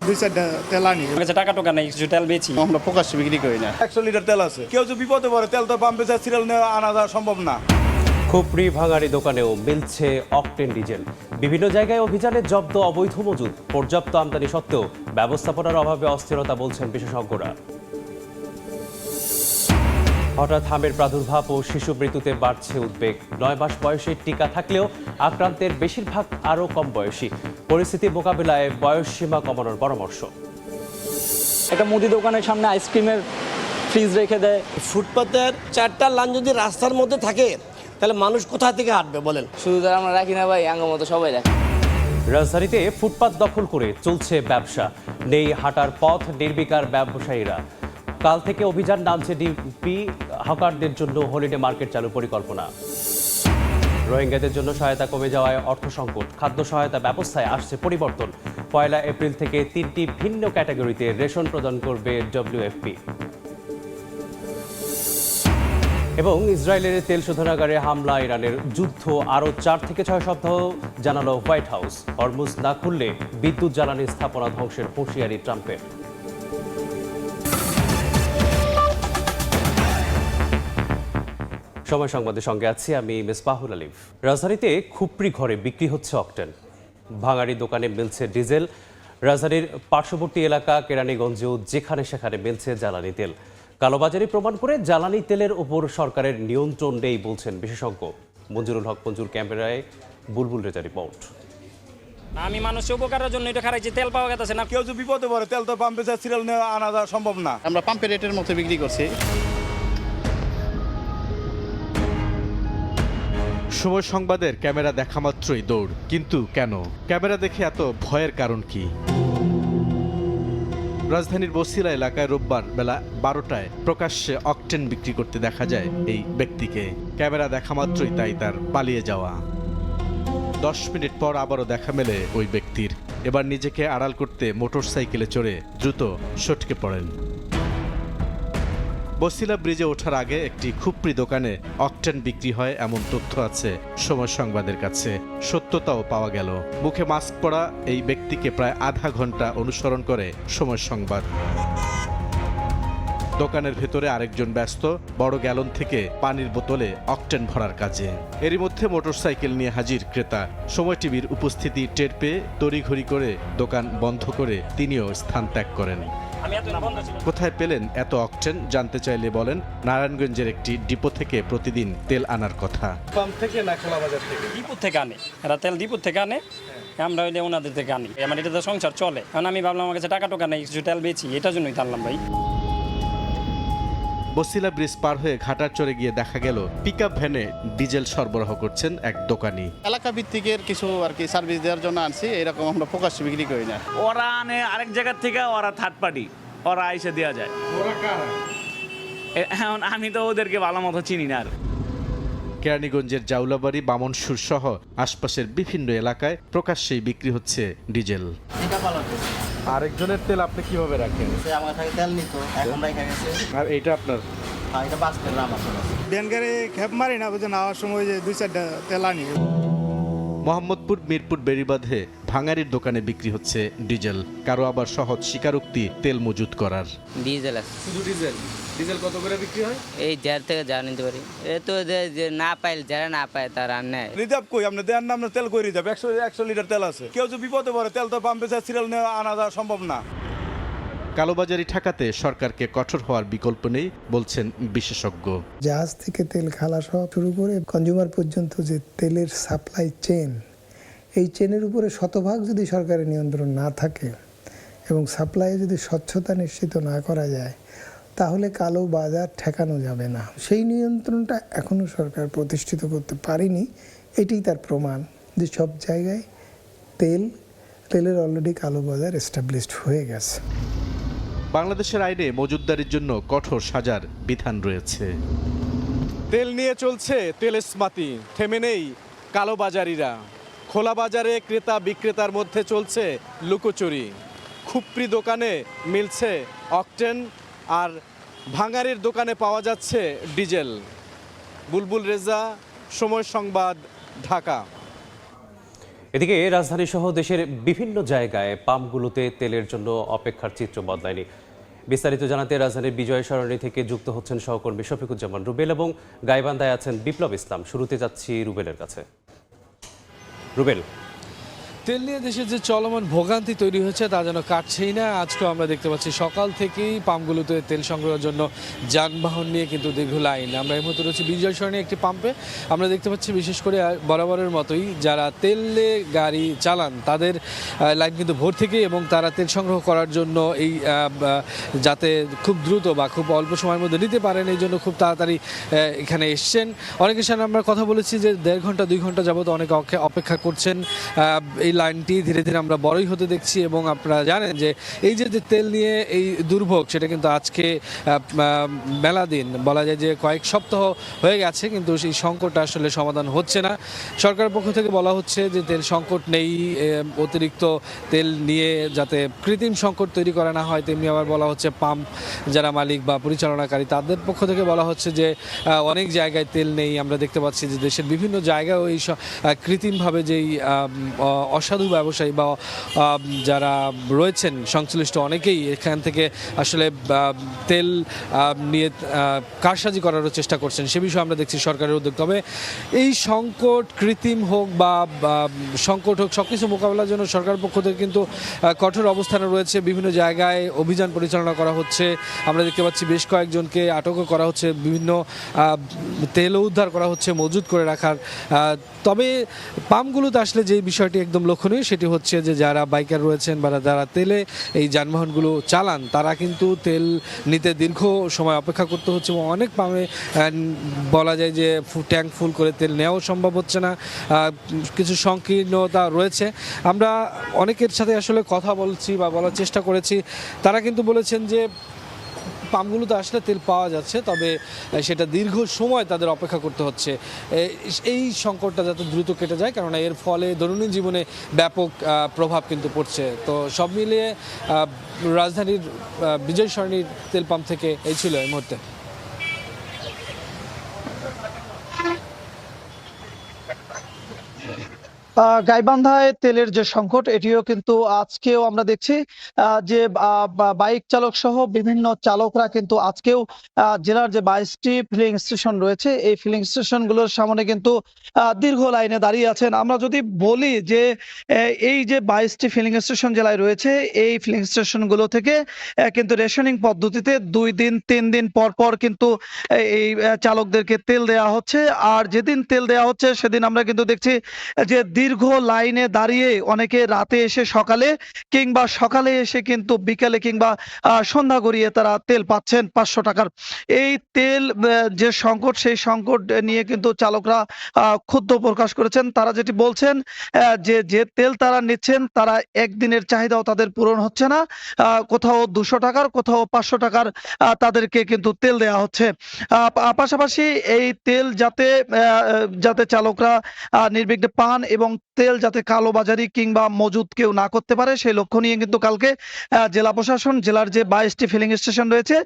2-4টা তেল আনি। কাছে টাকা টোকা নাই, কিছু তেল বেচি। আমরা প্রকাশ্যে বিক্রি করি না। 100 লিটার তেল আছে। কেউ যদি বিপদে পড়ে তেল তো পাম্পে যা সিরিয়াল নিয়ে আনা যাওয়া সম্ভব না। খুপরি ভাঙাড়ি দোকানেও মিলছে অকটেন ডিজেল। বিভিন্ন জায়গায় অভিযানে জব্দ অবৈধ মজুদ। পর্যাপ্ত আমদানি সত্ত্বেও ব্যবস্থাপনার অভাবে অস্থিরতা বলছেন বিশেষজ্ঞরা। হঠাৎ হামের প্রাদুর্ভাব ও শিশু মৃত্যুতে বাড়ছে উদ্বেগ। 9 মাস বয়সে টিকা থাকলেও আক্রান্তের বেশিরভাগ আরও কম বয়সী। পরিস্থিতি মোকাবিলায় বয়সসীমা কমানোর পরামর্শ। একটা মুদি দোকানের সামনে আইসক্রিমের ফ্রিজ রেখে দেয়। ফুটপাতের 4টা লাইন যদি রাস্তার মধ্যে থাকে তাহলে মানুষ কোথা থেকে হাঁটবে বলেন? শুধু তার আমরা রাখি না ভাই, আঙ্গ মতো সবাই রাখে। রাজধানীতে ফুটপাত দখল করে চলছে ব্যবসা। নেই হাঁটার পথ, নির্বিকার ব্যবসায়ীরা। কাল থেকে অভিযান নামছে ডিপি। হকারদের জন্য হলিডে মার্কেট চালুর পরিকল্পনা। রোহিঙ্গাদের জন্য সহায়তা কমে যাওয়ায় অর্থ সংকট। খাদ্য সহায়তা ব্যবস্থায় আসছে পরিবর্তন। 1 এপ্রিল থেকে 3টি ভিন্ন ক্যাটাগরিতে রেশন প্রদান করবে ডব্লিউএফপি। এবং ইসরায়েলের তেল শোধনাগারে হামলা, ইরানের যুদ্ধ আরও 4 থেকে 6 সপ্তাহ, জানালো হোয়াইট হাউস। হরমুজ না খুললে বিদ্যুৎ জ্বালানি স্থাপনা ধ্বংসের হুঁশিয়ারি ট্রাম্পের। সময় সংবাদের সঙ্গে আছি আমি মিসবাহুল আলিফ। রাজধানীতে খুপরি ঘরে বিক্রি হচ্ছে অকটেন। ভাঙাড়ি দোকানে মিলছে ডিজেল। রাজধানীর পার্শ্ববর্তী এলাকা কেরানীগঞ্জেও যেখানে সেখানে মিলছে জ্বালানি তেল। কালোবাজারি প্রমাণ করে জ্বালানি তেলের উপর সরকারের নিয়ন্ত্রণ নেই বলছেন বিশেষজ্ঞ। মঞ্জুরুল হক মঞ্জুর, ক্যামেরায় বুলবুল রেজা রিপোর্ট। আমি মানুষের উপকারের জন্য এটা খারাইছি, তেল পাওয়া গেছে না। কেউ যদি বিপদে পড়ে তেল তো পাম্পে যা সিরিয়াল নিয়ে আনা যাওয়া সম্ভব না। আমরা পাম্পের রেটের মতো বিক্রি করছি। সময় সংবাদের ক্যামেরা দেখা মাত্রই দৌড়। কিন্তু কেন? ক্যামেরা দেখে এত ভয়ের কারণ কি? রাজধানীর বসিলা এলাকায় রোববার বেলা 12টায় প্রকাশ্যে অকটেন বিক্রি করতে দেখা যায় এই ব্যক্তিকে। ক্যামেরা দেখা মাত্রই তাই তার পালিয়ে যাওয়া। 10 মিনিট পর আবারও দেখা মেলে ওই ব্যক্তির। এবার নিজেকে আড়াল করতে মোটরসাইকেলে চড়ে দ্রুত সটকে পড়েন। বসিলা ব্রিজে ওঠার আগে একটি খুপরি দোকানে অকটেন বিক্রি হয় এমন তথ্য আছে সময় সংবাদের কাছে। সত্যতাও পাওয়া গেল। মুখে মাস্ক পরা এই ব্যক্তিকে প্রায় আধা ঘন্টা অনুসরণ করে সময় সংবাদ। দোকানের ভেতরে আরেকজন ব্যস্ত বড় গ্যালন থেকে পানির বোতলে অকটেন ভরার কাজে। এরই মধ্যে মোটরসাইকেল নিয়ে হাজির ক্রেতা। সময় টিভির উপস্থিতি টের পেয়ে তড়িঘড়ি করে দোকান বন্ধ করে তিনিও স্থান ত্যাগ করেন। কোথায় পেলেন এত অকটেন জানতে চাইলে বলেন, নারায়ণগঞ্জের একটি ডিপো থেকে প্রতিদিন তেল আনার কথা। পাম্প থেকে না খোলা বাজার থেকে? ডিপুর থেকে আনে, এরা তেল ডিপুর থেকে আনে, আমরা হইলে ওনাদের থেকে আনি। আমার এটাতে সংসার চলে। কারণ আমি ভাবলাম আমার কাছে টাকা টোকা নেই, কিছু তেল বেচি, এটার জন্যই টানলাম ভাই। বসিলা ব্রিজ পার হয়ে ঘাটার চরে গিয়ে দেখা গেল পিকআপ ভ্যানে ডিজেল সরবরাহ করছেন এক দোকানি। এলাকা ভিত্তিকের কিছু আর কি সার্ভিস দেওয়ার জন্য আনছি। এরকম আমরা প্রকাশ্যে বিক্রি করি না। ওরা আনে আরেক জায়গার থেকে, ওরা থার্ড পার্টি, ওরা আইসে দেওয়া যায়। এখন আমি তো ওদেরকে ভালো মতো চিনি না। আর কেরানীগঞ্জের জাউলাবাড়ি, বামনসুর সহ আশপাশের বিভিন্ন এলাকায় প্রকাশ্যেই বিক্রি হচ্ছে ডিজেল। আরেকজনের তেল আপনি কিভাবে রাখেন? আমার থেকে তেল নিত, এখন রেখে গেছে। আর এইটা আপনার? এটা 5 গ্রাম আছে। ব্যান গাড়ি খেপ মারি না, বুঝে নেওয়ার সময় যে 2-4টা তেল আনি। মোহাম্মদপুর মিরপুর বেড়িবাঁধে ভাঙারির দোকানে বিক্রি হচ্ছে ডিজেল। কারো আবার সহজ স্বীকারোক্তি তেল মজুত করার। ডিজেল আছে। শুধু ডিজেল? ডিজেল কত করে বিক্রি হয়? এই যার থেকে যা নিতে পারি। এ তো যে না পাইলে, যারা না পায় তারা আর নেয়। রিজার্ভ কই আপনি দেন না, আপনার তেল কই রিজার্ভ? 100 লিটার তেল আছে। কেউ যদি বিপদে পড়ে তেল তো পাম্পে যা সিরিয়াল নিয়ে আনা যাওয়া সম্ভব না। কালোবাজারি ঠেকাতে সরকারকে কঠোর হওয়ার বিকল্প নেই বলছেন বিশেষজ্ঞ। জাহাজ থেকে তেল খালাস হওয়া শুরু করে কনজিউমার পর্যন্ত যে তেলের সাপ্লাই চেন, এই চেনের উপরে শতভাগ যদি সরকারের নিয়ন্ত্রণ না থাকে এবং সাপ্লাইয়ে যদি স্বচ্ছতা নিশ্চিত না করা যায়, তাহলে কালো বাজার ঠেকানো যাবে না। সেই নিয়ন্ত্রণটা এখনও সরকার প্রতিষ্ঠিত করতে পারেনি। এটি তার প্রমাণ যে সব জায়গায় তেলের অলরেডি কালো বাজার এস্টাবলিশড হয়ে গেছে। বাংলাদেশের আইনে মজুতদারির জন্য কঠোর সাজার বিধান রয়েছে। তেল নিয়ে চলছে তেলেসমাতি, থেমে নেই কালোবাজারিরা। খোলা বাজারে ক্রেতা বিক্রেতার মধ্যে চলছে লুকোচুরি। খুপরি দোকানে মিলছে অকটেন, আর ভাঙারির দোকানে পাওয়া যাচ্ছে ডিজেল। বুলবুল রেজা, সময় সংবাদ, ঢাকা। এদিকে রাজধানী সহ দেশের বিভিন্ন জায়গায় পাম্পগুলোতে তেলের জন্য অপেক্ষার চিত্র বদলায়নি। বিস্তারিত জানাতে রাজধানীর বিজয় সরণি থেকে যুক্ত হচ্ছেন সহকর্মী শফিকুজ্জামান রুবেল এবং গাইবান্ধায় আছেন বিপ্লব ইসলাম। শুরুতে যাচ্ছি রুবেলের কাছে। রুবেল, তেল নিয়ে দেশে যে চলমান ভোগান্তি তৈরি হয়েছে তা যেন কাটছেই না। আজকেও আমরা দেখতে পাচ্ছি সকাল থেকেই পাম্পগুলোতে তেল সংগ্রহের জন্য যানবাহন নিয়ে কিন্তু দীর্ঘ লাইন। আমরা এই মুহূর্তে রয়েছি বিজয় সরণি একটি পাম্পে। আমরা দেখতে পাচ্ছি বিশেষ করে বরাবরের মতোই যারা তেলে গাড়ি চালান তাদের লাইন কিন্তু ভোর থেকেই, এবং তারা তেল সংগ্রহ করার জন্য এই যাতে খুব দ্রুত বা খুব অল্প সময়ের মধ্যে নিতে পারেন এই জন্য খুব তাড়াতাড়ি এখানে এসছেন। অনেকের সাথে আমরা কথা বলেছি যে 1.5 ঘন্টা 2 ঘন্টা যাবত অনেকে অপেক্ষা করছেন। এই লাইনটি ধীরে ধীরে আমরা বড়ই হতে দেখছি, এবং আপনারা জানেন যে এই যে তেল নিয়ে এই দুর্ভোগ সেটা কিন্তু আজকে মেলা দিন বলা যায় যে কয়েক সপ্তাহ হয়ে গেছে, কিন্তু সেই সংকটটা আসলে সমাধান হচ্ছে না। সরকারের পক্ষ থেকে বলা হচ্ছে যে তেল সংকট নেই, অতিরিক্ত তেল নিয়ে যাতে কৃত্রিম সংকট তৈরি করা না হয়। তেমনি আবার বলা হচ্ছে পাম্প যারা মালিক বা পরিচালনাকারী তাদের পক্ষ থেকে বলা হচ্ছে যে অনেক জায়গায় তেল নেই। আমরা দেখতে পাচ্ছি যে দেশের বিভিন্ন জায়গায় এই কৃত্রিমভাবে যেই অসাধু ব্যবসায়ী বা যারা রয়েছেন সংশ্লিষ্ট অনেকেই এখান থেকে আসলে তেল নিয়ে কারসাজি করারও চেষ্টা করছেন। সে বিষয়ে আমরা দেখছি সরকারের উদ্যোগ। তবে এই সংকট কৃত্রিম হোক বা সংকট হোক, সব কিছু মোকাবেলার জন্য সরকারের পক্ষ থেকে কিন্তু কঠোর অবস্থানে রয়েছে। বিভিন্ন জায়গায় অভিযান পরিচালনা করা হচ্ছে। আমরা দেখতে পাচ্ছি বেশ কয়েকজনকে আটকও করা হচ্ছে, বিভিন্ন তেলও উদ্ধার করা হচ্ছে মজুত করে রাখার। তবে পাম্পগুলোতে আসলে যে বিষয়টি একদম লক্ষণীয় সেটি হচ্ছে যে যারা বাইকার রয়েছেন বা যারা তেলে এই যানবাহনগুলো চালান তারা কিন্তু তেল নিতে দীর্ঘ সময় অপেক্ষা করতে হচ্ছে, এবং অনেক পাম্পে বলা যায় যে ট্যাঙ্ক ফুল করে তেল নেওয়াও সম্ভব হচ্ছে না। কিছু সংকীর্ণতা রয়েছে। আমরা অনেকের সাথে আসলে কথা বলছি বা বলার চেষ্টা করেছি, তারা কিন্তু বলেছেন যে পাম্পগুলোতে আসলে তেল পাওয়া যাচ্ছে, তবে সেটা দীর্ঘ সময় তাদের অপেক্ষা করতে হচ্ছে। এই সংকটটা যাতে দ্রুত কেটে যায়, কারণ এর ফলে দৈনন্দিন জীবনে ব্যাপক প্রভাব কিন্তু পড়ছে। তো সব মিলিয়ে রাজধানীর বিজয় সরণির তেল পাম্প থেকে এই ছিল এই মুহূর্তে। গাইবান্ধায় তেলের যে সংকট এটিও কিন্তু আজকেও আমরা দেখছি যে বাইক চালক সহ বিভিন্ন চালকরা কিন্তু আজকেও জেলার যে 22টি ফিলিং স্টেশন রয়েছে এই ফিলিং স্টেশনগুলোর সামনে কিন্তু দীর্ঘ লাইনে দাঁড়িয়ে আছেন। আমরা যদি বলি যে এই যে 22টি ফিলিং স্টেশন জেলায় রয়েছে এই ফিলিং স্টেশনগুলো থেকে কিন্তু রেশনিং পদ্ধতিতে 2 দিন 3 দিন পর পর কিন্তু এই চালকদেরকে তেল দেওয়া হচ্ছে। আর যেদিন তেল দেওয়া হচ্ছে সেদিন আমরা কিন্তু দেখছি যে দীর্ঘ লাইনে দাঁড়িয়ে অনেকে রাতে এসে সকালে কিংবা সকালে এসে কিন্তু বিকালে কিংবা সন্ধ্যা গড়িয়ে তারা তেল পাচ্ছেন 500 টাকার। এই তেল যে সংকট সেই সংকট নিয়ে কিন্তু চালকরা ক্ষুব্ধ প্রকাশ করেছেন। তারা যেটি বলছেন যে তেল তারা নিচ্ছেন তারা একদিনের চাহিদাও তাদের পূরণ হচ্ছে না, কোথাও 200 টাকার কোথাও 500 টাকার তাদেরকে কিন্তু তেল দেওয়া হচ্ছে। পাশাপাশি এই তেল যাতে চালকরা নির্বিঘ্নে পান এবং তেল যাতে কালোবাজারি কিংবা মজুদ কেউ না করতে পারে সেই লক্ষ্য নিয়ে কিন্তু কালকে জেলা প্রশাসন জেলার যে 22টি ফিলিং স্টেশন রয়েছে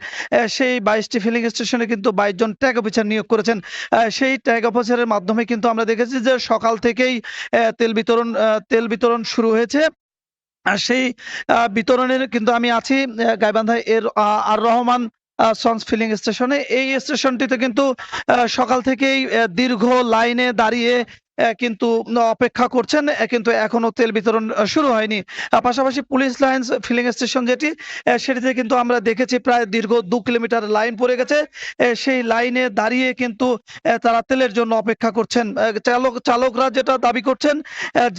সেই 22টি ফিলিং স্টেশনে কিন্তু 22 জন ট্যাগ অফিসার নিয়োগ করেছেন। সেই ট্যাগ অফিসারের মাধ্যমে কিন্তু আমরা দেখেছি যে সকাল থেকেই তেল বিতরণ শুরু হয়েছে। সেই বিতরণের কিন্তু আমি আছি গাইবান্ধা এর আর রহমান সন্স ফিলিং স্টেশনে। এই স্টেশনটিতে কিন্তু সকাল থেকেই দীর্ঘ লাইনে দাঁড়িয়ে কিন্তু অপেক্ষা করছেন, কিন্তু এখনো তেল বিতরণ শুরু হয়নি। পাশাপাশি পুলিশ লাইন্স ফিলিং স্টেশন সেটিতে কিন্তু আমরা দেখেছি প্রায় দীর্ঘ 2 কিলোমিটার লাইন পড়ে গেছে। সেই লাইনে দাঁড়িয়ে কিন্তু তারা তেলের জন্য অপেক্ষা করছেন। চালকরা যেটা দাবি করছেন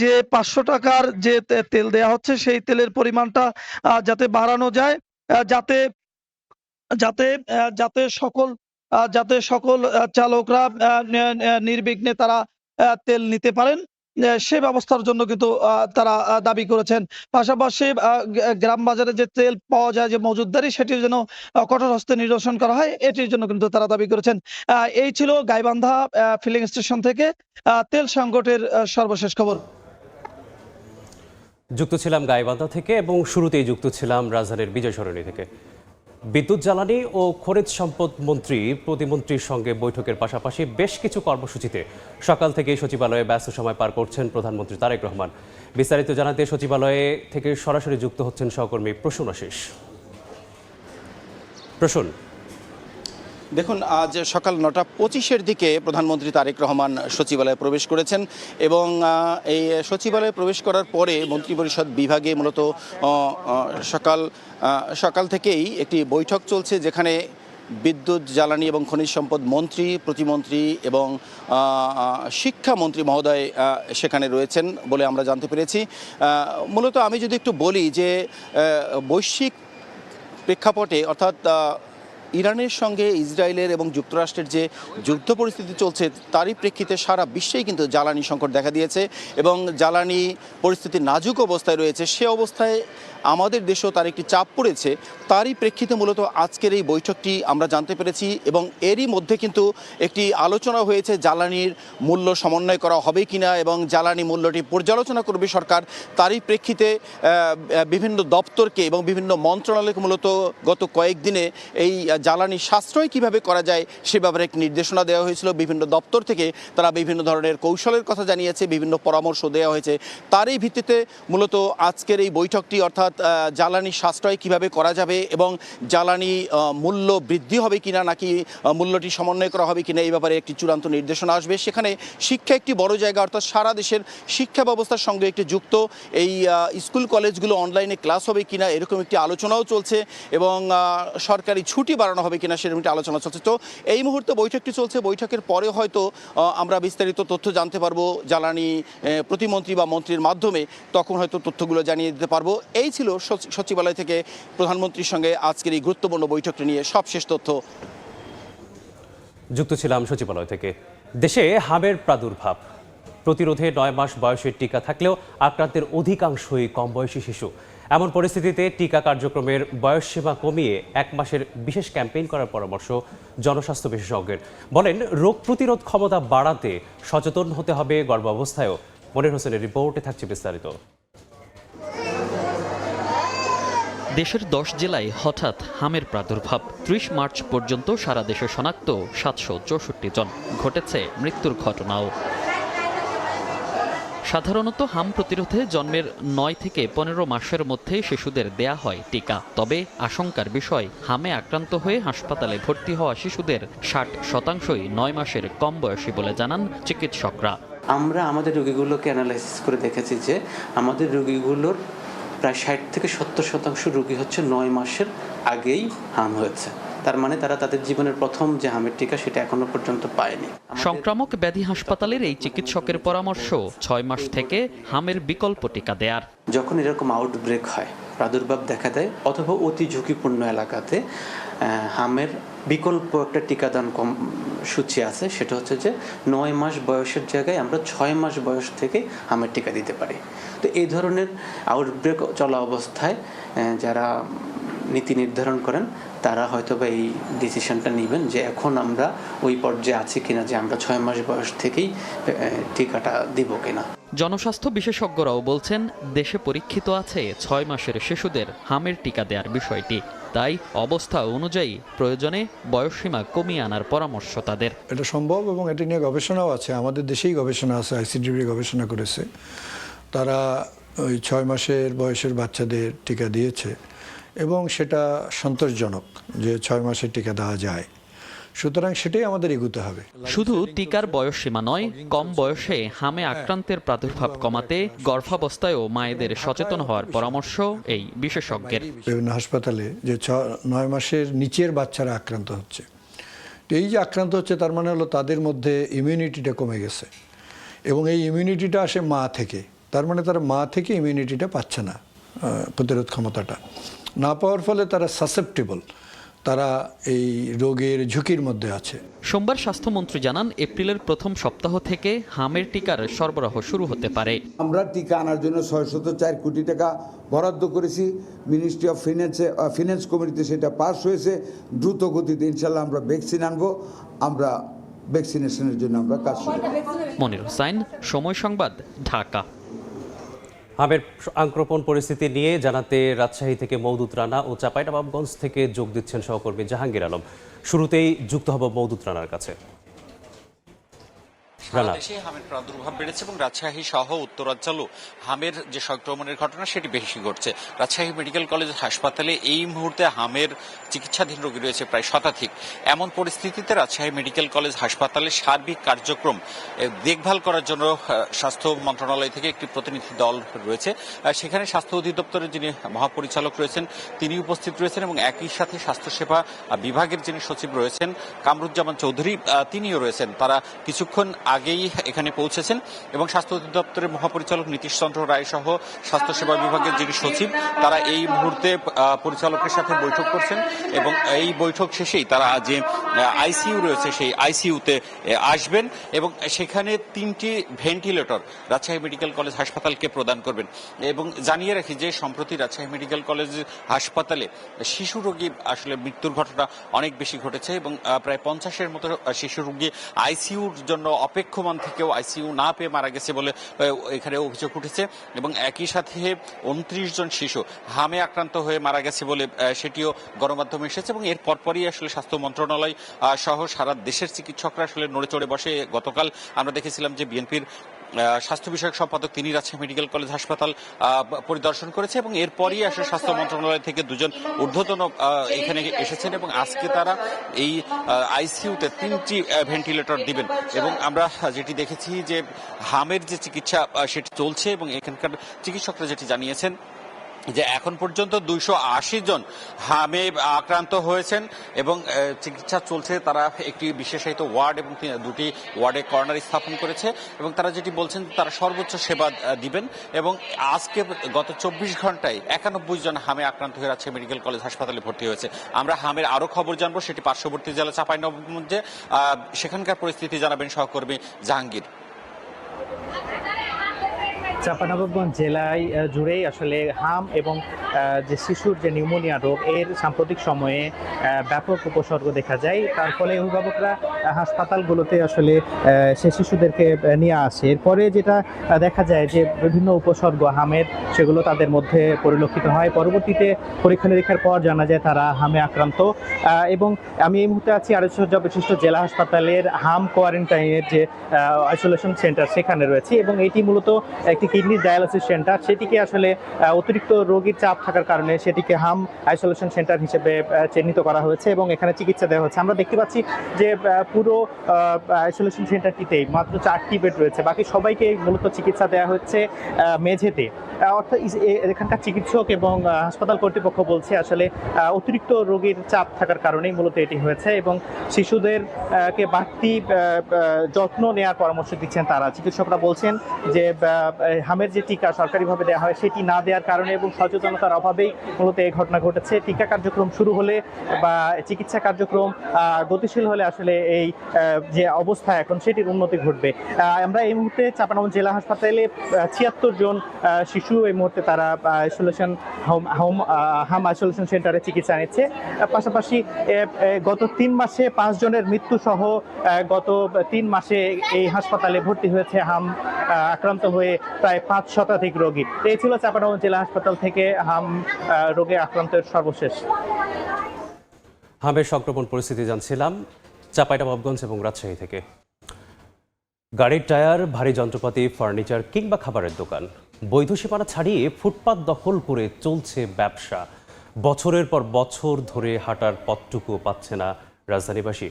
যে 500 টাকার যে তেল দেয়া হচ্ছে সেই তেলের পরিমাণটা যাতে বাড়ানো যায়, যাতে সকল চালকরা নির্বিঘ্নে তারা তেল নিতে পারেন সে ব্যবস্থার জন্য কিন্তু তারা দাবি করেছেন। পাশাপাশি গ্রাম বাজারে যে তেল পাওয়া যায় যে মজুদদারি সেটির জন্য কঠোর হস্তে নিরসন করা হয় এটির জন্য কিন্তু তারা দাবি করেছেন। এই ছিল গাইবান্ধা ফিলিং স্টেশন থেকে তেল সংকটের সর্বশেষ খবর। যুক্ত ছিলাম গাইবান্ধা থেকে এবং শুরুতেই যুক্ত ছিলাম রাজধানীর বিজয় সরণি থেকে। বিদ্যুৎ জ্বালানি ও খনিজ সম্পদ মন্ত্রী প্রতিমন্ত্রীর সঙ্গে বৈঠকের পাশাপাশি বেশ কিছু কর্মসূচিতে সকাল থেকেই সচিবালয়ে ব্যস্ত সময় পার করছেন প্রধানমন্ত্রী তারেক রহমান। বিস্তারিত জানাতে সচিবালয়ে থেকে সরাসরি যুক্ত হচ্ছেন সহকর্মী প্রসূন আশিস। প্রসূন, দেখুন, আজ সকাল 9:25-এর দিকে প্রধানমন্ত্রী তারেক রহমান সচিবালয়ে প্রবেশ করেছেন এবং এই সচিবালয়ে প্রবেশ করার পরে মন্ত্রিপরিষদ বিভাগে মূলত সকাল থেকেই একটি বৈঠক চলছে, যেখানে বিদ্যুৎ জ্বালানি এবং খনিজ সম্পদ মন্ত্রী, প্রতিমন্ত্রী এবং শিক্ষামন্ত্রী মহোদয় সেখানে রয়েছেন বলে আমরা জানতে পেরেছি। মূলত আমি যদি একটু বলি যে বৈশ্বিক প্রেক্ষাপটে অর্থাৎ ইরানের সঙ্গে ইসরায়েলের এবং যুক্তরাষ্ট্রের যে যুদ্ধ পরিস্থিতি চলছে তারই প্রেক্ষিতে সারা বিশ্বেই কিন্তু জ্বালানি সংকট দেখা দিয়েছে এবং জ্বালানি পরিস্থিতি নাজুক অবস্থায় রয়েছে। সে অবস্থায় আমাদের দেশেও তার একটি চাপ পড়েছে, তারই প্রেক্ষিতে মূলত আজকের এই বৈঠকটি আমরা জানতে পেরেছি এবং এরই মধ্যে কিন্তু একটি আলোচনা হয়েছে জ্বালানির মূল্য সমন্বয় করা হবে কিনা এবং জ্বালানি মূল্যটি পর্যালোচনা করবে সরকার। তারই প্রেক্ষিতে বিভিন্ন দপ্তরকে এবং বিভিন্ন মন্ত্রণালয়কে মূলত গত কয়েকদিনে এই জ্বালানি সাশ্রয় কিভাবে করা যায় সে ব্যাপারে একটি নির্দেশনা দেওয়া হয়েছিল। বিভিন্ন দপ্তর থেকে তারা বিভিন্ন ধরনের কৌশলের কথা জানিয়েছে, বিভিন্ন পরামর্শ দেওয়া হয়েছে। তারই ভিত্তিতে মূলত আজকের এই বৈঠকটি, অর্থাৎ জ্বালানি সাশ্রয় কিভাবে করা যাবে এবং জ্বালানি মূল্য বৃদ্ধি হবে কিনা নাকি মূল্যটি সমন্বয় করা হবে কিনা এই ব্যাপারে একটি চূড়ান্ত নির্দেশনা আসবে। সেখানে শিক্ষা একটি বড় জায়গা, অর্থাৎ সারা দেশের শিক্ষা ব্যবস্থার সঙ্গে একটি যুক্ত। এই স্কুল কলেজগুলো অনলাইনে ক্লাস হবে কিনা এরকম একটি আলোচনাও চলছে এবং সরকারি ছুটি বাড়ানো হবে কিনা সেরকম একটি আলোচনা চলছে। তো এই মুহূর্তে বৈঠকটি চলছে, বৈঠকের পরে হয়তো আমরা বিস্তারিত তথ্য জানতে পারবো জ্বালানি প্রতিমন্ত্রী বা মন্ত্রীর মাধ্যমে, তখন হয়তো তথ্যগুলো জানিয়ে দিতে পারবো। এই ছিল সচিবালয় থেকে প্রধানমন্ত্রীর সঙ্গে আজকের এই গুরুত্বপূর্ণ বৈঠকটি নিয়ে সবশেষ তথ্য। যুক্ত ছিলাম সচিবালয় থেকে। দেশে হামের প্রাদুর্ভাব প্রতিরোধে 9 মাস বয়সের টিকা থাকলেও আক্রান্তের অধিকাংশই কম বয়সী শিশু। এমন পরিস্থিতিতে টিকা কার্যক্রমের বয়সসীমা কমিয়ে 1 মাসের বিশেষ ক্যাম্পেইন করার পরামর্শ জনস্বাস্থ্য বিশেষজ্ঞের। বলেন, রোগ প্রতিরোধ ক্ষমতা বাড়াতে সচেতন হতে হবে গর্ভাবস্থায়ও। মনির হোসেনের রিপোর্টে থাকছে বিস্তারিত। দেশের 10 জেলায় হঠাৎ হামের প্রাদুর্ভাব। 30 মার্চ পর্যন্ত সারা দেশে শনাক্ত 764 জন। ঘটেছে মৃত্যুর ঘটনাও। সাধারণত হাম প্রতিরোধে জন্মের 9 থেকে 15 মাসের মধ্যে শিশুদের দেয়া হয় টিকা। তবে আশঙ্কার বিষয়, হামে আক্রান্ত হয়ে হাসপাতালে ভর্তি হওয়া শিশুদের 60%ই 9 মাসের কম বয়সী বলে জানান চিকিৎসকরা। আমরা আমাদের রোগীগুলোকে অ্যানালাইসিস করে দেখেছি যে আমাদের রোগীগুলোর প্রায় 60 থেকে 70% রোগী হচ্ছে 9 মাসের আগেই হাম হয়েছে। তার মানে তারা তাদের জীবনের প্রথম যে হামের টিকা সেটা এখনো পর্যন্ত পায়নি। সংক্রামক ব্যাধি হাসপাতালের এই চিকিৎসকের পরামর্শ 6 মাস থেকে হামের বিকল্প টিকা দেয়ার। যখন এরকম আউটব্রেক হয়, প্রাদুর্ভাব দেখা দেয় অথবা অতি ঝুঁকিপূর্ণ এলাকাতে হামের বিকল্প একটা টিকাদান সূচি আছে, সেটা হচ্ছে যে 9 মাস বয়সের জায়গায় আমরা 6 মাস বয়স থেকে হামের টিকা দিতে পারি। তো এই ধরনের আউটব্রেক চলা অবস্থায় যারা নীতি নির্ধারণ করেন তারা হয়তো বা এই ডিসিশনটা নেবেন যে এখন আমরা ওই পর্যায়ে আছি কিনা যে আমরা 6 মাস বয়স থেকেই টিকাটা দিব কিনা। জনস্বাস্থ্য বিশেষজ্ঞরাও বলছেন, দেশে পরীক্ষিত আছে 6 মাসের শিশুদের হামের টিকা দেওয়ার বিষয়টি। তাই অবস্থা অনুযায়ী প্রয়োজনে বয়সসীমা কমিয়ে আনার পরামর্শ তাদের। এটা সম্ভব এবং এটা নিয়ে গবেষণাও আছে, আমাদের দেশেই গবেষণা আছে, আইসিডিবি গবেষণা করেছে। তারা ওই 6 মাসের বয়সের বাচ্চাদের টিকা দিয়েছে এবং সেটা সন্তোষজনক যে 6 মাসের টিকা দেওয়া যায়। সুতরাং সেটাই আমাদের এগোতে হবে। শুধু টিকার বয়সসীমা নয়, কম বয়সে হামে আক্রান্তের প্রাদুর্ভাব কমাতে গর্ভাবস্থায়ও মায়েদের সচেতন হওয়ার পরামর্শ এই বিশেষজ্ঞের। বিভিন্ন হাসপাতালে যে 9 মাসের নিচের বাচ্চারা আক্রান্ত হচ্ছে, এই যে আক্রান্ত হচ্ছে তার মানে হলো তাদের মধ্যে ইমিউনিটিটা কমে গেছে এবং এই ইমিউনিটিটা আসে মা থেকে। তার মানে তারা মা থেকে ইমিউনিটিটা পাচ্ছে না, প্রতিরোধ ক্ষমতাটা না পাওয়ার ফলে তারা সাসেপ্টেবল, তারা এই রোগের ঝুঁকির মধ্যে আছে। সোমবার স্বাস্থ্যমন্ত্রী জানান, এপ্রিলের প্রথম সপ্তাহ থেকে হামের টিকার সরবরাহ শুরু হতে পারে। আমরা টিকা আনার জন্য 604 কোটি টাকা বরাদ্দ করেছি। মিনিস্ট্রি অফ ফিনান্স কমিটিতে সেটা পাস হয়েছে। দ্রুত গতিতে ইনশাল্লাহ আমরা ভ্যাকসিন আনবো। আমরা ভ্যাকসিনেশনের জন্য আমরা কাজ করব। মনির হোসেন, সময় সংবাদ, ঢাকা। হামের আক্রমণ পরিস্থিতি নিয়ে জানাতে রাজশাহী থেকে মওদুদ রানা ও চাঁপাইনবাবগঞ্জ থেকে যোগ দিচ্ছেন সহকর্মী জাহাঙ্গীর আলম। শুরুতেই যুক্ত হব মওদুদ রানার কাছে। সারা দেশে হামের প্রাদুর্ভাব বেড়েছে এবং রাজশাহী সহ উত্তরাঞ্চলও হামের যে সংক্রমণের ঘটনা সেটি বেশি ঘটছে। রাজশাহী মেডিকেল কলেজ হাসপাতালে এই মুহূর্তে হামের চিকিৎসাধীন রোগী রয়েছে প্রায় শতাধিক। এমন পরিস্থিতিতে রাজশাহী মেডিকেল কলেজ হাসপাতালে সার্বিক কার্যক্রম দেখভাল করার জন্য স্বাস্থ্য মন্ত্রণালয় থেকে একটি প্রতিনিধি দল রয়েছে। সেখানে স্বাস্থ্য অধিদপ্তরের যিনি মহাপরিচালক রয়েছেন তিনি উপস্থিত রয়েছেন এবং একই সাথে স্বাস্থ্যসেবা বিভাগের যিনি সচিব রয়েছেন কামরুজ্জামান চৌধুরী তিনিও রয়েছেন। তারা কিছুক্ষণ আগেই এখানে পৌঁছেছেন এবং স্বাস্থ্য অধিদপ্তরের মহাপরিচালক নীতিশ চন্দ্র রায় সহ স্বাস্থ্যসেবা বিভাগের যিনি সচিব তারা এই মুহূর্তে পরিচালকের সাথে বৈঠক করছেন এবং এই বৈঠক শেষেই তারা যে আইসিইউ রয়েছে সেই আইসিইউতে আসবেন এবং সেখানে 3টি ভেন্টিলেটর রাজশাহী মেডিকেল কলেজ হাসপাতালকে প্রদান করবেন। এবং জানিয়ে রাখি যে সম্প্রতি রাজশাহী মেডিকেল কলেজ হাসপাতালে শিশু রোগী আসলে মৃত্যুর ঘটনা অনেক বেশি ঘটেছে এবং প্রায় 50-এর মতো শিশু রোগী আইসিইউর জন্য অপেক্ষমান থেকেও আইসিইউ না পেয়ে মারা গেছে বলে এখানে অভিযোগ উঠেছে এবং একই সাথে 29 জন শিশু হামে আক্রান্ত হয়ে মারা গেছে বলে সেটিও গণমাধ্যমে এসেছে এবং এর পরপরই আসলে স্বাস্থ্য মন্ত্রণালয় সহ সারা দেশের চিকিৎসকরা আসলে নড়ে চড়ে বসে। গতকাল আমরা দেখেছিলাম যে বিএনপির স্বাস্থ্য বিষয়ক সম্পাদক তিনি রাজশাহী মেডিকেল কলেজ হাসপাতাল পরিদর্শন করেছে এবং এরপরই আসলে স্বাস্থ্য মন্ত্রণালয় থেকে দুজন ঊর্ধ্বতন এখানে এসেছেন এবং আজকে তারা এই আইসিইউতে 3টি ভেন্টিলেটর দিবেন এবং আমরা যেটি দেখেছি যে হামের যে চিকিৎসা সেটি চলছে এবং এখানকার চিকিৎসকরা যেটি জানিয়েছেন যে এখন পর্যন্ত 280 জন হামে আক্রান্ত হয়েছেন এবং চিকিৎসা চলছে। তারা একটি বিশেষায়িত ওয়ার্ড এবং 2টি ওয়ার্ডে কর্নার স্থাপন করেছে এবং তারা যেটি বলছেন তারা সর্বোচ্চ সেবা দিবেন এবং আজকে গত 24 ঘন্টায় 91 জন হামে আক্রান্ত হয়ে রাজশাহী মেডিকেল কলেজ হাসপাতালে ভর্তি হয়েছে। আমরা হামের আরও খবর জানবো, সেটি পার্শ্ববর্তী জেলা চাঁপাইনবাবগঞ্জে, সেখানকার পরিস্থিতি জানাবেন সহকর্মী জাহাঙ্গীর। চাঁপাইনবাবগঞ্জ জেলায় জুড়েই আসলে হাম এবং যে শিশুর যে নিউমোনিয়া রোগ এর সাম্প্রতিক সময়ে ব্যাপক উপসর্গ দেখা যায়। তার ফলে অভিভাবকরা হাসপাতালগুলোতে আসলে সে শিশুদেরকে নিয়ে আসে। এরপরে যেটা দেখা যায় যে বিভিন্ন উপসর্গ হামের সেগুলো তাদের মধ্যে পরিলক্ষিত হয়। পরবর্তীতে পরীক্ষা নিরীক্ষার পর জানা যায় তারা হামে আক্রান্ত। এবং আমি এই মুহূর্তে আছি আড়াইশো বিশিষ্ট জেলা হাসপাতালের হাম কোয়ারেন্টাইনের যে আইসোলেশন সেন্টার সেখানে রয়েছে এবং এটি মূলত একটি কিডনি ডায়ালিসিস সেন্টার। সেটিকে আসলে অতিরিক্ত রোগীর চাপ থাকার কারণে সেটিকে হাম আইসোলেশন সেন্টার হিসেবে চিহ্নিত করা হয়েছে এবং এখানে চিকিৎসা দেওয়া হচ্ছে। আমরা দেখতে পাচ্ছি যে পুরো আইসোলেশন সেন্টারটিতেই মাত্র 4টি বেড রয়েছে, বাকি সবাইকে মূলত চিকিৎসা দেওয়া হচ্ছে মেঝেতে। অর্থাৎ এখানকার চিকিৎসক এবং হাসপাতাল কর্তৃপক্ষ বলছে আসলে অতিরিক্ত রোগীর চাপ থাকার কারণেই মূলত এটি হয়েছে এবং শিশুদেরকে বাড়তি যত্ন নেওয়ার পরামর্শ দিচ্ছেন তারা। চিকিৎসকরা বলছেন যে হামের যে টিকা সরকারিভাবে দেওয়া হয় সেটি না দেওয়ার কারণে এবং সচেতনতার অভাবেই মূলত এই ঘটনা ঘটেছে। টিকা কার্যক্রম শুরু হলে বা চিকিৎসা কার্যক্রম গতিশীল হলে আসলে এই যে অবস্থা এখন সেটির উন্নতি ঘটবে। আমরা এই মুহূর্তে চাঁপাইনবাবগঞ্জ জেলা হাসপাতালে 76 জন শিশু এই মুহূর্তে তারা আইসোলেশন হাম আইসোলেশন সেন্টারে চিকিৎসা নিচ্ছে। পাশাপাশি গত 3 মাসে 5 জনের মৃত্যু সহ গত 3 মাসে এই হাসপাতালে ভর্তি হয়েছে হাম আক্রান্ত হয়ে প্রায় 5 শতাধিক রোগী। এই ছিল চাঁপাইনবাবগঞ্জ জেলা হাসপাতাল থেকে হাম রোগে আক্রান্তের সর্বশেষ। হামের সংক্রমণ পরিস্থিতি জানছিলাম চাঁপাইনবাবগঞ্জ এবং রাজশাহী থেকে। গাড়ির টায়ার, ভারী যন্ত্রপাতি, ফার্নিচার কিংবা খাবারের দোকান, বৈধ সীমানা ছাড়িয়ে ফুটপাত দখল করে চলছে ব্যবসা। বছরের পর বছর ধরে হাঁটার পথটুকু পাচ্ছে না রাজধানীবাসী।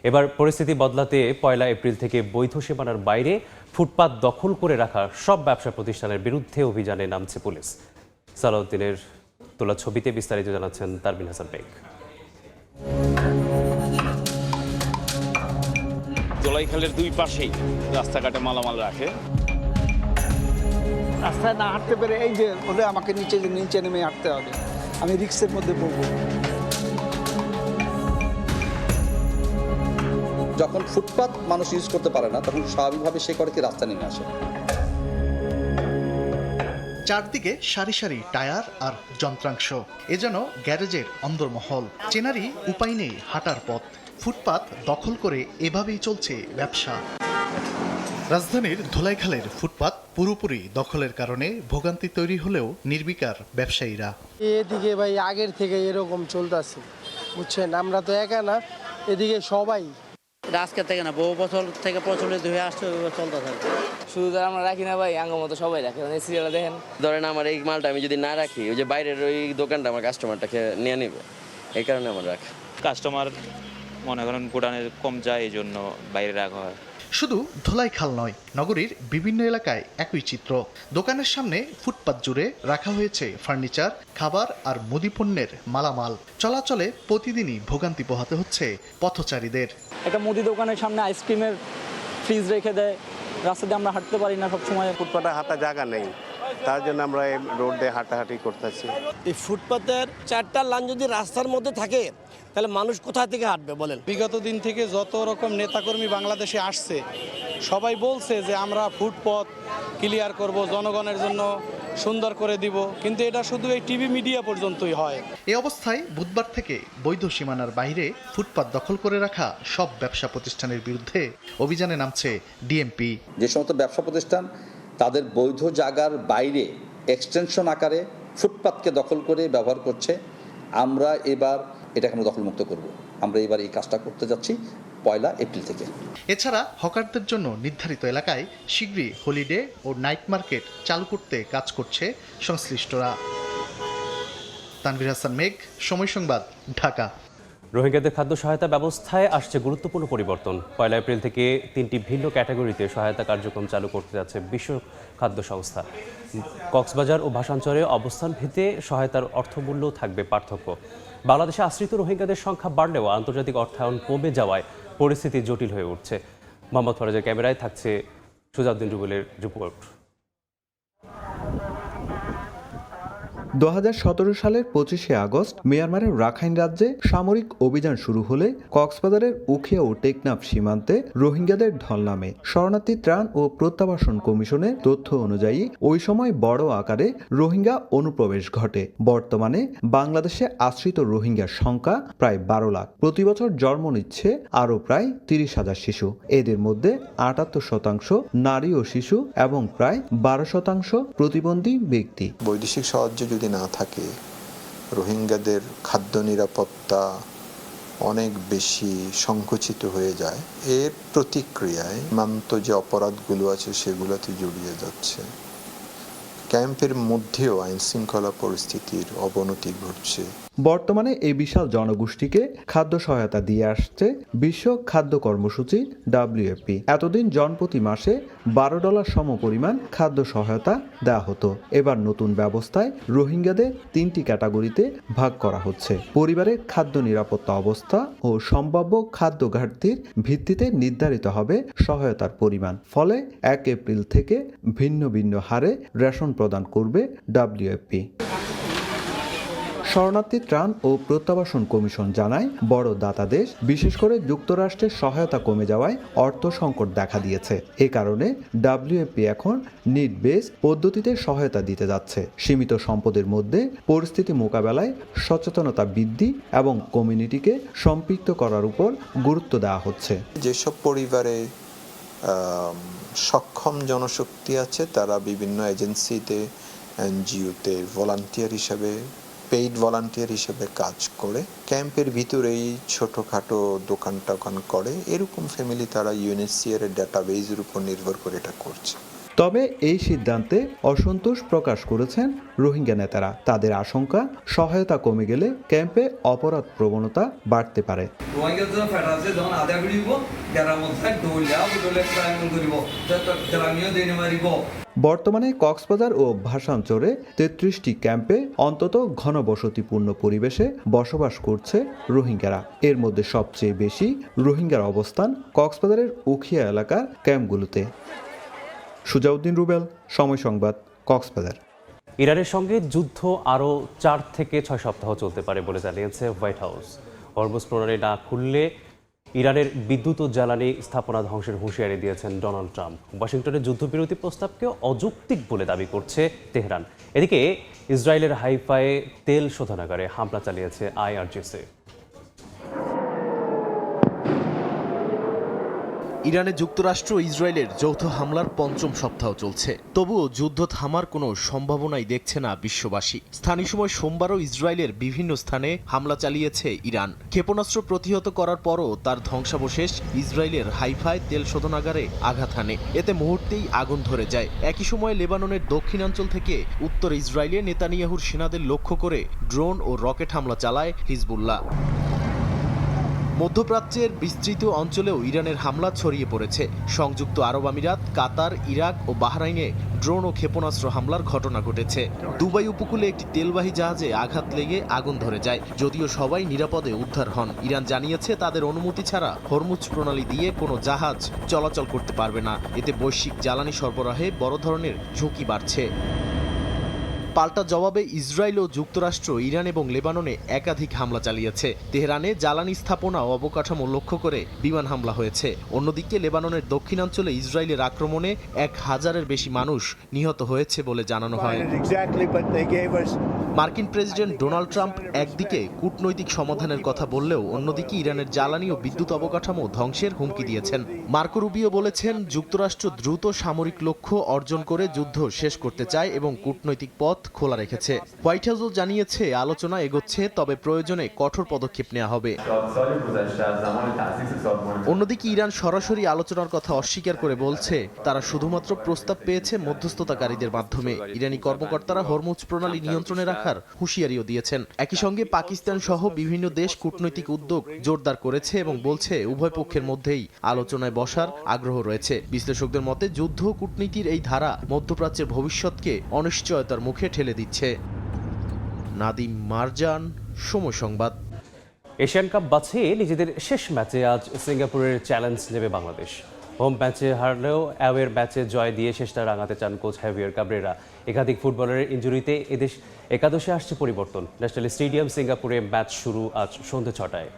এবার পরিস্থিতি বদলাতে 1 এপ্রিল থেকে বৈধ সীমানার বাইরে ফুটপাত দখল করে রাখা সব ব্যবসা প্রতিষ্ঠানের বিরুদ্ধে অভিযানে নামছে পুলিশ। সালাউদ্দিনের তোলা ছবিতে বিস্তারিত জানাচ্ছেন তারবিন হাসান বেগ। জলাইখালের 2 পাশেই রাস্তাঘাটে মালামাল রাখে। রাস্তায় না হাঁটতে পেরে এই যে বলে আমাকে নিচে নেমে হাঁটতে হবে, আমি রিক্সের মধ্যে পড়বো। যখন ফুটপাত মানুষ ইউজ করতে পারে না তখন স্বাভাবিকভাবে সে করে কি রাস্তা নেমে আসে। চারদিকে সারি সারি টায়ার আর যন্ত্রাংশ, এ যেন গ্যারেজের অন্দরমহল। চেনারই উপায় নেই হাঁটার পথ। ফুটপাত দখল করে এভাবেই চলছে ব্যবসা। রাজধানীর ধোলাইখালের ফুটপাত পুরোপুরি দখলের কারণে ভোগান্তি তৈরি হলেও নির্বিকার ব্যবসায়ীরা। এদিকে ভাই আগের থেকে এরকম চলতেছে, বুঝছেন, আমরা তো একা না, এদিকে সবাই আজকে থেকে না বহু বছর থেকে প্রচলিত হয়ে আসছে, চলতে থাকে। শুধু তো আমরা রাখি না ভাই, আঙ্গ মতো সবাই রাখে। মানে সিরিয়াল দেখেন, ধরেন আমার এই মালটা আমি যদি না রাখি, ওই যে বাইরের ওই দোকানটা আমার কাস্টমারটাকে নিয়ে নেবে, এই কারণে আমার রাখা। কাস্টমার মনে করেন গোডাউনে কম যায়, এই জন্য বাইরে রাখা হয়। শুধু ধোলাইখাল নয়, নগরীর বিভিন্ন এলাকায় একই চিত্র। দোকানের সামনে ফুটপাত জুড়ে রাখা হয়েছে ফার্নিচার, খাবার আর মুদিপণ্যের মালামাল। চলাচলে প্রতিদিনই ভোগান্তি পোহাতে হচ্ছে পথচারীদের। একটা মুদি দোকানের সামনে আইসক্রিমের ফ্রিজ রেখে দেয়, রাস্তা দিয়ে আমরা হাঁটতে পারি না সবসময়। ফুটপাতে হাঁটা জায়গা নেই, তার জন্য আমরা এই রোড দিয়ে হাঁটাহাঁটি করতেছি। এই ফুটপাতের 4টা লাইন যদি রাস্তার মধ্যে থাকে তাহলে মানুষ কোথা থেকে হাঁটবে বলেন? বিগত দিন থেকে যত রকম নেতাকর্মী বাংলাদেশে আসছে, সবাই বলছে যে আমরা ফুটপথ ক্লিয়ার করব, জনগণের জন্য সুন্দর করে দিব, কিন্তু এটা শুধু এই টিভি মিডিয়া পর্যন্তই হয়। এই অবস্থায় বুধবার থেকে বৈধ সীমানার বাইরে ফুটপাত দখল করে রাখা সব ব্যবসা প্রতিষ্ঠানের বিরুদ্ধে অভিযানে নামছে ডিএমপি। যে সমস্ত ব্যবসা প্রতিষ্ঠান তাদের বৈধ জায়গার বাইরে এক্সটেনশন আকারে ফুটপাতকে দখল করে ব্যবহার করছে, আমরা এবার এটাকে আমরা দখলমুক্ত করব। আমরা এবার এই কাজটা করতে যাচ্ছি 1 এপ্রিল থেকে। এছাড়া হকারদের জন্য নির্ধারিত এলাকায় শীঘ্রই হলিডে ও নাইট মার্কেট চালু করতে কাজ করছে সংশ্লিষ্টরা। তানভীর হাসান মেঘ, সময় সংবাদ, ঢাকা। রোহিঙ্গাদের খাদ্য সহায়তা ব্যবস্থায় আসছে গুরুত্বপূর্ণ পরিবর্তন। 1 এপ্রিল থেকে 3টি ভিন্ন ক্যাটাগরিতে সহায়তা কার্যক্রম চালু করতে যাচ্ছে বিশ্ব খাদ্য সংস্থা। কক্সবাজার ও ভাসানচরে অবস্থান ভেদে সহায়তার অর্থমূল্য থাকবে পার্থক্য। বাংলাদেশে আশ্রিত রোহিঙ্গাদের সংখ্যা বাড়লেও আন্তর্জাতিক অর্থায়ন কমে যাওয়ায় পরিস্থিতি জটিল হয়ে উঠছে। মোহাম্মদ ফরাজের ক্যামেরায় থাকছে সুজাউদ্দিন রুবেলের রিপোর্ট। 2017 সালের 25শে আগস্ট মিয়ানমারের রাখাইন রাজ্যে সামরিক অভিযান শুরু হলে কক্সবাজারের উখিয়া ও টেকনাফ সীমান্তে রোহিঙ্গাদের ঢল নামে। শরণার্থী ত্রাণ ও প্রত্যাবাসন কমিশনের তথ্য অনুযায়ী ওই সময় বড় আকারে রোহিঙ্গা অনুপ্রবেশ ঘটে। বর্তমানে বাংলাদেশে আশ্রিত রোহিঙ্গার সংখ্যা প্রায় 12 লাখ। প্রতি বছর জন্ম নিচ্ছে আরও প্রায় 30,000 শিশু। এদের মধ্যে 78% নারী ও শিশু এবং প্রায় 12% প্রতিবন্ধী ব্যক্তি। বৈদেশিক সাহায্য যদি না থাকে, রোহিঙ্গাদের খাদ্য নিরাপত্তা অনেক বেশি সংকুচিত হয়ে যায়। এর প্রতিক্রিয়ায় সীমান্ত যে অপরাধগুলো আছে সেগুলোতে জড়িয়ে যাচ্ছে। ক্যাম্পের মধ্যেও আইন শৃঙ্খলা পরিস্থিতির অবনতি ঘটছে। বর্তমানে এই বিশাল জনগোষ্ঠীকে খাদ্য সহায়তা দিয়ে আসছে বিশ্ব খাদ্য কর্মসূচি WFP। এতদিন জনপ্রতি মাসে $12 সমপরিমাণ খাদ্য সহায়তা দেওয়া হতো। এবার নতুন ব্যবস্থায় রোহিঙ্গাদের 3টি ক্যাটাগরিতে ভাগ করা হচ্ছে। পরিবারের খাদ্য নিরাপত্তা অবস্থা ও সম্ভাব্য খাদ্য ঘাটতির ভিত্তিতে নির্ধারিত হবে সহায়তার পরিমাণ। ফলে 1 এপ্রিল থেকে ভিন্ন ভিন্ন হারে রেশন প্রদান করবে WFP। শরণার্থী ত্রাণ ও প্রত্যাবাসন কমিশন জানায়, বড় দাতা দেশ বিশেষ করে যুক্তরাষ্ট্রের সহায়তা কমে যাওয়ায় অর্থ সংকট দেখা দিয়েছে। এ কারণে WFP এখন নিড বেস পদ্ধতিতে সহায়তা দিতে যাচ্ছে। সীমিত সম্পদের মধ্যে পরিস্থিতি মোকাবেলায় সচেতনতা বৃদ্ধি এবং কমিউনিটিকে সম্পৃক্ত করার উপর গুরুত্ব দেওয়া হচ্ছে। যেসব পরিবারে সক্ষম জনশক্তি আছে তারা বিভিন্ন এজেন্সিতে, NGOতে ভলান্টিয়ার হিসাবে, পেইড ভলান্টিয়ার হিসেবে কাজ করে। ক্যাম্পের ভিতরেই ছোটোখাটো দোকান টোকান করে। এরকম ফ্যামিলি তারা UNHCR এর ডাটাবেজের উপর নির্ভর করে এটা করছে। তবে এই সিদ্ধান্তে অসন্তোষ প্রকাশ করেছেন রোহিঙ্গা নেতারা। তাদের আশঙ্কা, সহায়তা কমে গেলে ক্যাম্পে অপরাধ প্রবণতা বাড়তে পারে। বর্তমানে কক্সবাজার ও ভাসানচরে 33টি ক্যাম্পে অন্তত ঘনবসতিপূর্ণ পরিবেশে বসবাস করছে রোহিঙ্গারা। এর মধ্যে সবচেয়ে বেশি রোহিঙ্গার অবস্থান কক্সবাজারের উখিয়া এলাকার ক্যাম্পগুলোতে। সুজাউদ্দিন রুবেল, সময় সংবাদ, কক্সবাজার। ইরানের সঙ্গে যুদ্ধ আরও 4 থেকে 6 সপ্তাহ চলতে পারে বলে জানিয়েছে হোয়াইট হাউস। হরমুজ প্রণালী না খুললে ইরানের বিদ্যুৎ ও জ্বালানি স্থাপনা ধ্বংসের হুঁশিয়ারি দিয়েছেন ডোনাল্ড ট্রাম্প। ওয়াশিংটনের যুদ্ধবিরতি প্রস্তাবকে অযৌক্তিক বলে দাবি করছে তেহরান। এদিকে ইসরায়েলের হাইফায় তেল শোধনাগারে হামলা চালিয়েছে IRGC। ইরানে যুক্তরাষ্ট্র ও ইসরায়েলের যৌথ হামলার পঞ্চম সপ্তাহ চলছে, তবুও যুদ্ধ থামার কোনো সম্ভাবনাই দেখছে না বিশ্ববাসী। স্থানীয় সময় সোমবারও ইসরায়েলের বিভিন্ন স্থানে হামলা চালিয়েছে ইরান। ক্ষেপণাস্ত্র প্রতিহত করার পরও তার ধ্বংসাবশেষ ইসরায়েলের হাইফায় তেল শোধনাগারে আঘাত হানে, এতে মুহূর্তেই আগুন ধরে যায়। একই সময় লেবাননের দক্ষিণাঞ্চল থেকে উত্তর ইসরায়েলে নেতানিয়াহুর সেনাদের লক্ষ্য করে ড্রোন ও রকেট হামলা চালায় হিজবুল্লাহ। মধ্যপ্রাচ্যের বিস্তৃত অঞ্চলেও ইরানের হামলা ছড়িয়ে পড়েছে। সংযুক্ত আরব আমিরাত, কাতার, ইরাক ও বাহরাইনে ড্রোন ও ক্ষেপণাস্ত্র হামলার ঘটনা ঘটেছে। দুবাই উপকূলে একটি তেলবাহী জাহাজে আঘাত লেগে আগুন ধরে যায়, যদিও সবাই নিরাপদে উদ্ধার হন। ইরান জানিয়েছে তাদের অনুমতি ছাড়া হরমুজ প্রণালী দিয়ে কোনো জাহাজ চলাচল করতে পারবে না। এতে বৈশ্বিক জ্বালানি সরবরাহে বড় ধরনের ঝুঁকি বাড়ছে। পাল্টা জবাবে ইসরায়েল ও যুক্তরাষ্ট্র ইরান এবং লেবাননে একাধিক হামলা চালিয়েছে। তেহরানে জ্বালানি স্থাপনা ও অবকাঠামো লক্ষ্য করে বিমান হামলা হয়েছে। অন্যদিকে লেবাননের দক্ষিণাঞ্চলে ইসরায়েলের আক্রমণে 1000-এর বেশি মানুষ নিহত হয়েছে বলে জানানো হয়। মার্কিন প্রেসিডেন্ট ডোনাল্ড ট্রাম্প একদিকে কূটনৈতিক সমাধানের কথা বললেও অন্যদিকে ইরানের জ্বালানি ও বিদ্যুৎ অবকাঠামো ধ্বংসের হুমকি দিয়েছেন। মার্কো রুবিও বলেছেন, যুক্তরাষ্ট্র দ্রুত সামরিক লক্ষ্য অর্জন করে যুদ্ধ শেষ করতে চায় এবং কূটনৈতিক পথ খোলা রেখেছে। হোয়াইট হাউসও জানিয়েছে আলোচনা এগোচ্ছে, তবে প্রয়োজনে কঠোর পদক্ষেপ নেওয়া হবে। অন্যদিকে ইরান সরাসরি আলোচনার কথা অস্বীকার করে বলছে তারা শুধুমাত্র প্রস্তাব পেয়েছে মধ্যস্থতাকারীদের মাধ্যমে। ইরানি কর্মকর্তারা হরমুজ প্রণালী নিয়ন্ত্রণে রাখার হুঁশিয়ারিও দিয়েছেন। একই সঙ্গে পাকিস্তান সহ বিভিন্ন দেশ কূটনৈতিক উদ্যোগ জোরদার করেছে এবং বলছে উভয় পক্ষের মধ্যেই আলোচনায় বসার আগ্রহ রয়েছে। বিশ্লেষকদের মতে যুদ্ধ কূটনীতির এই ধারা মধ্যপ্রাচ্যের ভবিষ্যৎকে অনিশ্চয়তার মুখে ঠেলে দিচ্ছে। নাদিম মারজান, সময় সংবাদ। এশিয়ান কাপ বাছাইয়ে নিজেদের শেষ ম্যাচে আজ সিঙ্গাপুরের চ্যালেঞ্জ নেবে বাংলাদেশ। হোম ম্যাচে হারলেও অ্যাওয়ের ম্যাচে জয় দিয়ে শেষটা রাঙাতে চান কোচ হাভিয়ার কাবরেরা। একাধিক ফুটবলারের ইনজুরিতে এদেশ একাদশে আসছে পরিবর্তন। ন্যাশনাল স্টেডিয়াম সিঙ্গাপুরে ম্যাচ শুরু আজ সন্ধ্যে 6টায়।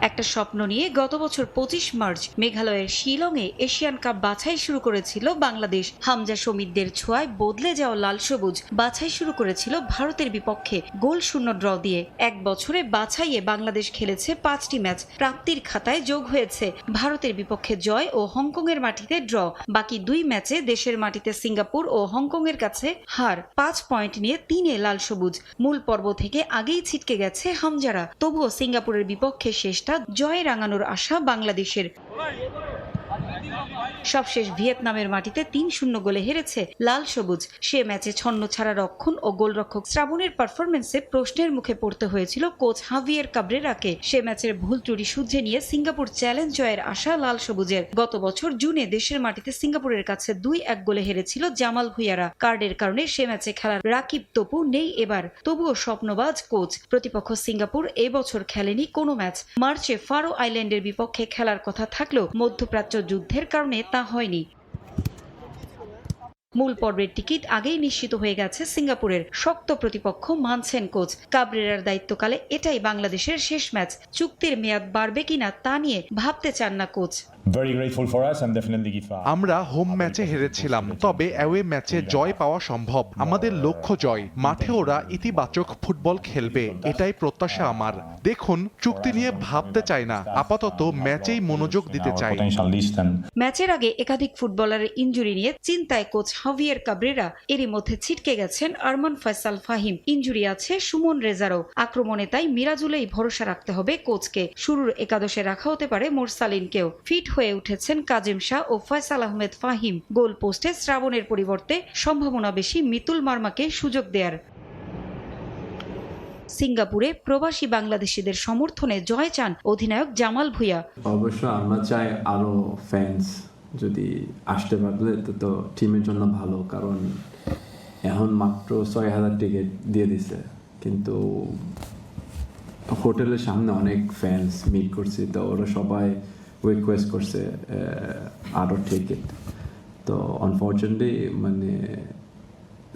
একটা স্বপ্ন নিয়ে গত বছর 25 মার্চ মেঘালয়ের শিলংয়ে এশিয়ান কাপ বাছাই শুরু করেছিল বাংলাদেশ। হামজা শমীদদের ছোঁয়ায় বদলে যাওয়া লাল সবুজ বাছাই শুরু করেছিল ভারতের বিপক্ষে গোল শূন্য ড্র দিয়ে। এক বছরে বাছাইয়ে বাংলাদেশ খেলেছে 5টি ম্যাচ, প্রাপ্তির খাতায় যোগ হয়েছে ভারতের বিপক্ষে জয় ও হংকংয়ের মাটিতে ড্র। বাকি 2 ম্যাচে দেশের মাটিতে সিঙ্গাপুর ও হংকংয়ের কাছে হার। 5 পয়েন্ট নিয়ে 3-এ লাল সবুজ। মূল পর্ব থেকে আগেই ছিটকে গেছে হামজারা, তবুও সিঙ্গাপুরের বিপক্ষে শেষটা জয় রাঙানোর আশা বাংলাদেশের। সবশেষ ভিয়েতনামের মাটিতে 3-0 গোলে হেরেছে লাল সবুজ। সে ম্যাচে ছন্ন ছাড়া রক্ষণ ও গোলরক্ষক শ্রাবণের পারফরমেন্সে প্রশ্নের মুখে পড়তে হয়েছিল কোচ হাভিয়ার কাবরেরাকে। সে ম্যাচের ভুল ত্রুটি শুধরে নিয়ে সিঙ্গাপুর চ্যালেঞ্জ জয়ের আশা লাল সবুজের। গত বছর জুনে দেশের মাটিতে সিঙ্গাপুরের কাছে 2-1 গোলে হেরেছিল জামাল ভুঁইয়ারা। কার্ডের কারণে সে ম্যাচে খেলার রাকিব তপু নেই এবার, তবুও স্বপ্নবাজ কোচ। প্রতিপক্ষ সিঙ্গাপুর এবছর খেলেনি কোনো ম্যাচ। মার্চে ফারো আইল্যান্ডের বিপক্ষে খেলার কথা থাকলেও মধ্যপ্রাচ্য যুদ্ধের কারণে তা হয়নি। মূল পর্বের টিকিট আগেই নিশ্চিত হয়ে গেছে সিঙ্গাপুরের। শক্ত প্রতিপক্ষ মানছেন কোচ। কাবরেরার দায়িত্বকালে এটাই বাংলাদেশের শেষ ম্যাচ। চুক্তির মেয়াদ বাড়বে কিনা তা নিয়ে ভাবতে চান না কোচ। আমরা হোম ম্যাচে হেরেছিলাম, তবে অ্যাওয়ে ম্যাচে জয় পাওয়া সম্ভব। আমাদের লক্ষ্য জয়। মাঠে ওরা ইতিবাচক ফুটবল খেলবে, এটাই প্রত্যাশা আমার। দেখুন, চুক্তি নিয়ে ভাবতে চাই না, আপাতত ম্যাচেই মনোযোগ দিতে চাই। ম্যাচের আগে একাধিক ফুটবলারের ইনজুরি নিয়ে চিন্তায় কোচ হাভিয়ার কাবরেরা। এরই মধ্যে ছিটকে গেছেন আরমান ফয়সাল ফাহিম। ইনজুরি আছে সুমন রেজারও। আক্রমণে তাই মিরাজুলেই ভরসা রাখতে হবে কোচকে। শুরুর একাদশে রাখা হতে পারে মোরসালিনকেও। ফিট হয়ে উঠেছেন কাজিম শাহ ও ফয়সাল আহমেদ ফাহিম। গোল পোস্টে শ্রাবণের পরিবর্তে সম্ভাবনা বেশি মিতুল মার্মাকে সুযোগ দেয়ার। সিঙ্গাপুরে প্রবাসী বাংলাদেশিদের সমর্থনে জয় চান অধিনায়ক জামাল ভুঁইয়া। অবশ্য আমরা চাই আরো ফ্যান্স যদি আসতে পারলে তো টিমের জন্য ভালো, কারণ এখন মাত্র 6,000 টিকিট দিয়ে দিছে, কিন্তু হোটেলের সামনে অনেক ফ্যান্স মিট করছি, তো ওরা সবাই রিকোয়েস্ট করছে আরও টিকিট। তো আনফর্চুনেটলি মানে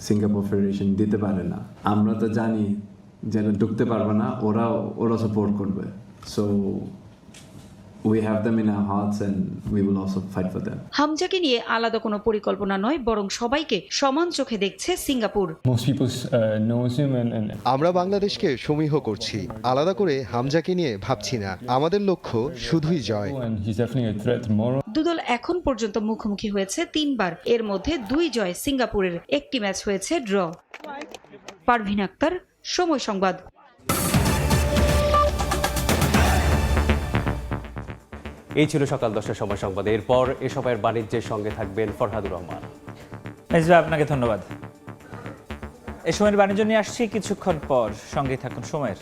সিঙ্গাপুর ফেডারেশন দিতে পারে না। আমরা তো জানি যারা ঢুকতে পারবে না ওরা সাপোর্ট করবে, so we have them in our hearts and we will also fight for them. হামজাকে নিয়ে আলাদা কোনো পরিকল্পনা নয়, বরং সবাইকে সমান চোখে দেখছে Singapore. Most people knows him and আমরা বাংলাদেশকে সমীহ করছি, আলাদা করে হামজাকে নিয়ে ভাবছি না। আমাদের লক্ষ্য শুধুই জয়। and he's definitely a threat tomorrow. দুদল এখন পর্যন্ত মুখোমুখি হয়েছে 3 বার, এর মধ্যে 2 জয় সিঙ্গাপুরের, একটি ম্যাচ হয়েছে ড্র। পারভিন আক্তার, সময় সংবাদ। এই ছিল সকাল 10টার সময় সংবাদ। এরপর এ সময়ের বাণিজ্যের সঙ্গে থাকবেন ফরহাদুর রহমান। মেজবা, আপনাকে ধন্যবাদ। এ সময়ের বাণিজ্য নিয়ে আসছি কিছুক্ষণ পর, সঙ্গে থাকুন সময়ের।